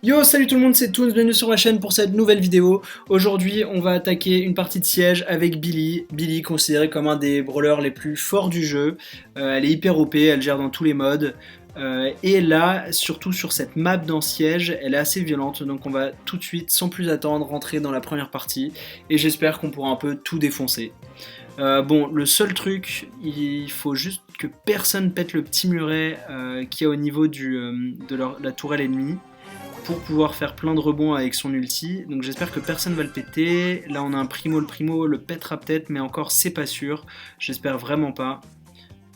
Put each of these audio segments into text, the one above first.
Yo, salut tout le monde, c'est Toons, bienvenue sur ma chaîne pour cette nouvelle vidéo. Aujourd'hui, on va attaquer une partie de siège avec Billy. Billy, considérée comme un des brawlers les plus forts du jeu. Elle est hyper OP, elle gère dans tous les modes. Et là, surtout sur cette map dans siège, elle est assez violente. Donc on va tout de suite, sans plus attendre, rentrer dans la première partie. Et j'espère qu'on pourra un peu tout défoncer. Bon, le seul truc, il faut juste que personne pète le petit muret qu'il y a au niveau de la tourelle ennemie, pour pouvoir faire plein de rebonds avec son ulti. Donc j'espère que personne va le péter. Là on a un primo, le primo le pètera peut-être, mais encore c'est pas sûr. J'espère vraiment pas.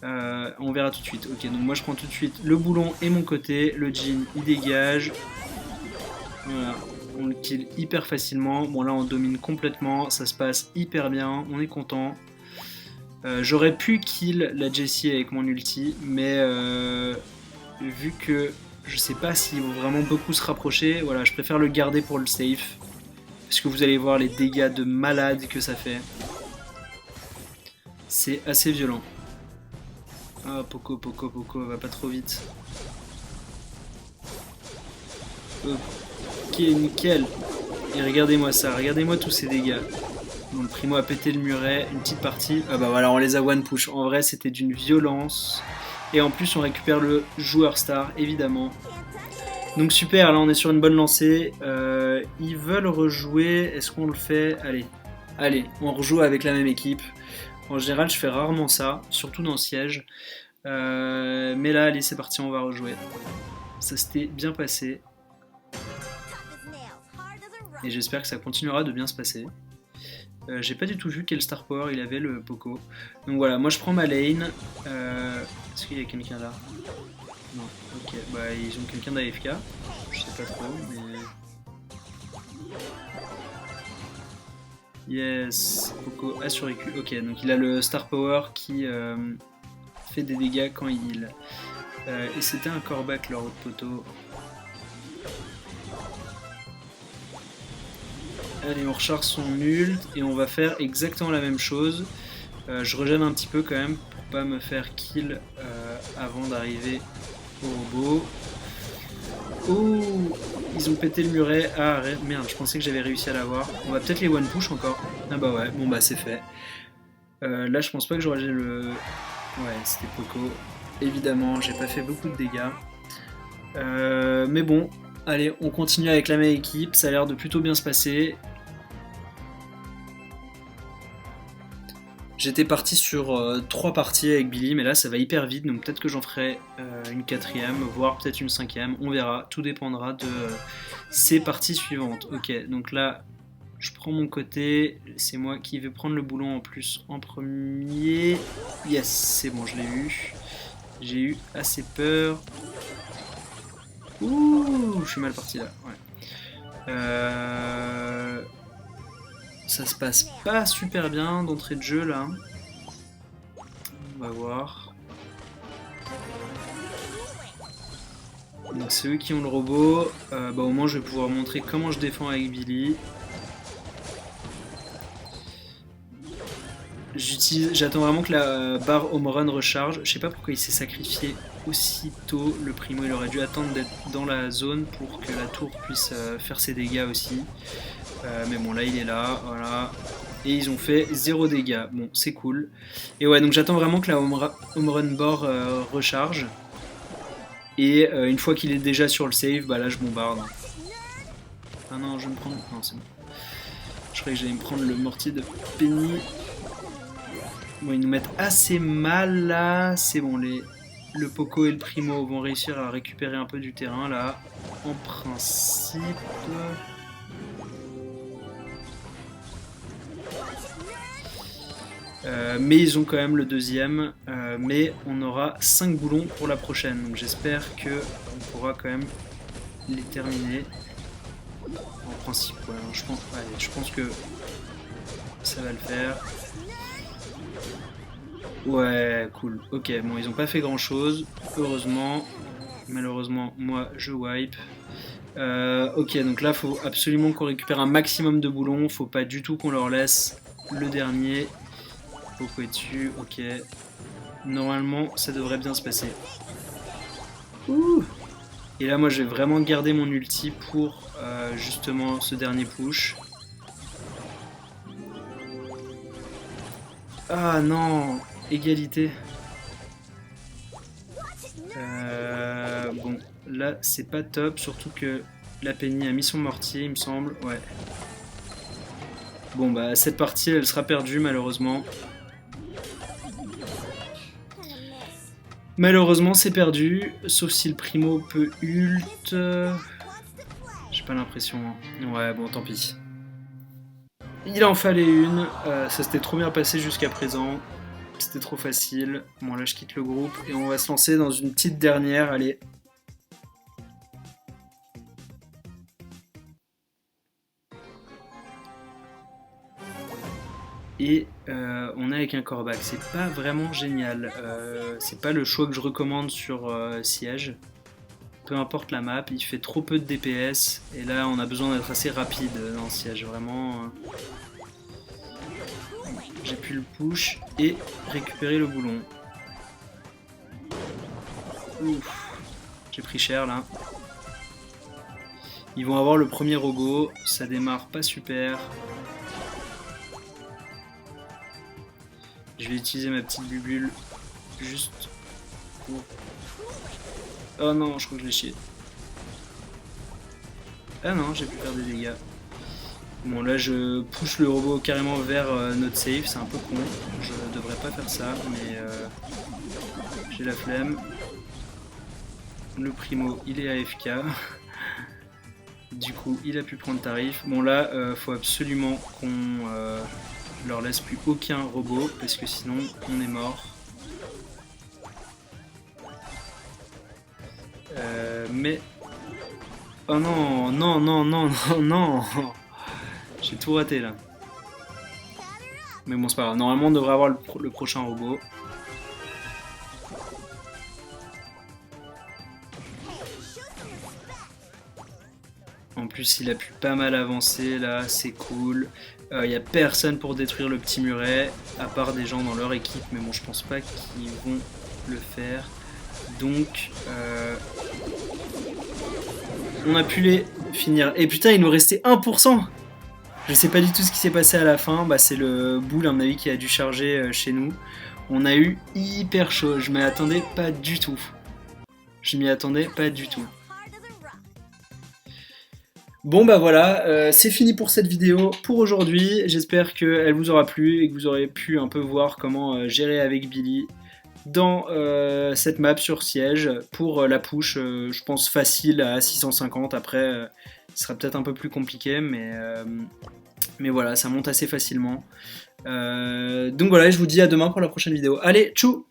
On verra tout de suite. Ok, donc moi je prends tout de suite le boulon et mon côté. Le Jhin il dégage. Voilà, on le kill hyper facilement. Bon là on domine complètement, ça se passe hyper bien, on est content. J'aurais pu kill la Jessie avec mon ulti, mais vu que je sais pas s'ils vont vraiment beaucoup se rapprocher, voilà, je préfère le garder pour le safe. Parce que vous allez voir les dégâts de malade que ça fait. C'est assez violent. Ah, Poco, va pas trop vite. Ok, nickel. Et regardez-moi ça, regardez-moi tous ces dégâts. Bon, le primo a pété le muret, une petite partie. Ah bah voilà, on les a one push. En vrai, c'était d'une violence. Et en plus, on récupère le joueur star, évidemment. Donc super, là on est sur une bonne lancée. Ils veulent rejouer, est-ce qu'on le fait? Allez, on rejoue avec la même équipe. En général, je fais rarement ça, surtout dans le siège. Mais là, allez, c'est parti, on va rejouer. Ça s'était bien passé. Et j'espère que ça continuera de bien se passer. J'ai pas du tout vu quel star power il avait, le Poco. Donc voilà, moi je prends ma lane. Est-ce qu'il y a quelqu'un là? Non, ok, bah ils ont quelqu'un d'AFK, je sais pas trop, mais... Yes, Poco a survécu, ok, donc il a le Star Power qui fait des dégâts quand il heal. Et c'était un coreback leur autre poteau. Allez, on recharge son ult et on va faire exactement la même chose. Je regène un petit peu quand même pour pas me faire kill avant d'arriver au robot. Oh, ils ont pété le muret. Ah merde, je pensais que j'avais réussi à l'avoir. On va peut-être les one push encore. Ah bah ouais, bon bah c'est fait. Là je pense pas que j'aurais le... Ouais, c'était Poco. Évidemment, j'ai pas fait beaucoup de dégâts. Mais bon, allez, on continue avec la même équipe. Ça a l'air de plutôt bien se passer. J'étais parti sur 3 parties avec Billy, mais là ça va hyper vite, donc peut-être que j'en ferai une 4ème, voire peut-être une 5ème, on verra, tout dépendra de ces parties suivantes. Ok, donc là, je prends mon côté, c'est moi qui vais prendre le boulon en plus en premier. Yes, c'est bon, je l'ai eu. J'ai eu assez peur. Ouh, je suis mal parti là, ouais. Ça se passe pas super bien d'entrée de jeu là. On va voir. Donc c'est eux qui ont le robot. Bah au moins je vais pouvoir montrer comment je défends avec Billy. J'attends vraiment que la barre home run recharge. Je sais pas pourquoi il s'est sacrifié aussitôt. Le primo il aurait dû attendre d'être dans la zone pour que la tour puisse faire ses dégâts aussi. Mais bon là il est là, voilà. Et ils ont fait 0 dégâts, bon c'est cool. Et ouais donc j'attends vraiment que la home run bar recharge. Et une fois qu'il est déjà sur le save, bah là je bombarde. Ah non je vais me prendre... Non c'est bon. Je croyais que j'allais me prendre le mortier de Penny. Bon ils nous mettent assez mal là, c'est bon le Poco et le Primo vont réussir à récupérer un peu du terrain là. En principe... mais ils ont quand même le deuxième, mais on aura 5 boulons pour la prochaine, donc j'espère qu'on pourra quand même les terminer. En principe, ouais, je pense que ça va le faire. Ouais, cool. Ok, bon, ils ont pas fait grand chose, heureusement. Malheureusement, moi je wipe. Ok, donc là, faut absolument qu'on récupère un maximum de boulons, faut pas du tout qu'on leur laisse le dernier. Poco est dessus, ok. Normalement, ça devrait bien se passer. Ouh. Et là, moi, je vais vraiment garder mon ulti pour justement ce dernier push. Ah non, égalité. Bon, là, c'est pas top, surtout que la Penny a mis son mortier, il me semble. Ouais. Bon, bah, cette partie, elle sera perdue, malheureusement. Malheureusement, c'est perdu, sauf si le primo peut ult. J'ai pas l'impression. Ouais, bon, tant pis. Il en fallait une. Ça s'était trop bien passé jusqu'à présent. C'était trop facile. Bon, là, je quitte le groupe et on va se lancer dans une petite dernière. Allez. Et on est avec un Corbac. C'est pas vraiment génial. C'est pas le choix que je recommande sur Siège. Peu importe la map, il fait trop peu de DPS. Et là, on a besoin d'être assez rapide dans Siège. Vraiment. J'ai pu le push et récupérer le boulon. Ouf. J'ai pris cher là. Ils vont avoir le premier Rogo. Ça démarre pas super. Je vais utiliser ma petite bubule juste pour... Oh non, je crois que je l'ai chié. Ah non, j'ai pu faire des dégâts. Bon, là je pousse le robot carrément vers notre safe, c'est un peu con. Je devrais pas faire ça, mais j'ai la flemme. Le primo, il est AFK. Du coup, il a pu prendre tarif. Bon, là, faut absolument qu'on leur laisse plus aucun robot, parce que sinon, on est mort. Mais... Oh non, non, non, non, non, non. J'ai tout raté, là. Mais bon, c'est pas grave. Normalement, on devrait avoir le prochain robot. En plus, il a pu pas mal avancer, là. C'est cool. Il n'y a personne pour détruire le petit muret, à part des gens dans leur équipe. Mais bon, je pense pas qu'ils vont le faire. Donc... on a pu les finir. Et putain, il nous restait 1%. Je sais pas du tout ce qui s'est passé à la fin. Bah, c'est le boule, à mon avis, qui a dû charger chez nous. On a eu hyper chaud. Je m'y attendais pas du tout. Je m'y attendais pas du tout. Bon bah voilà, c'est fini pour cette vidéo pour aujourd'hui. J'espère qu'elle vous aura plu et que vous aurez pu un peu voir comment gérer avec Billy dans cette map sur Siège pour la push, je pense facile à 650. Après, ce sera peut-être un peu plus compliqué, mais voilà, ça monte assez facilement. Donc voilà, je vous dis à demain pour la prochaine vidéo. Allez, tchou!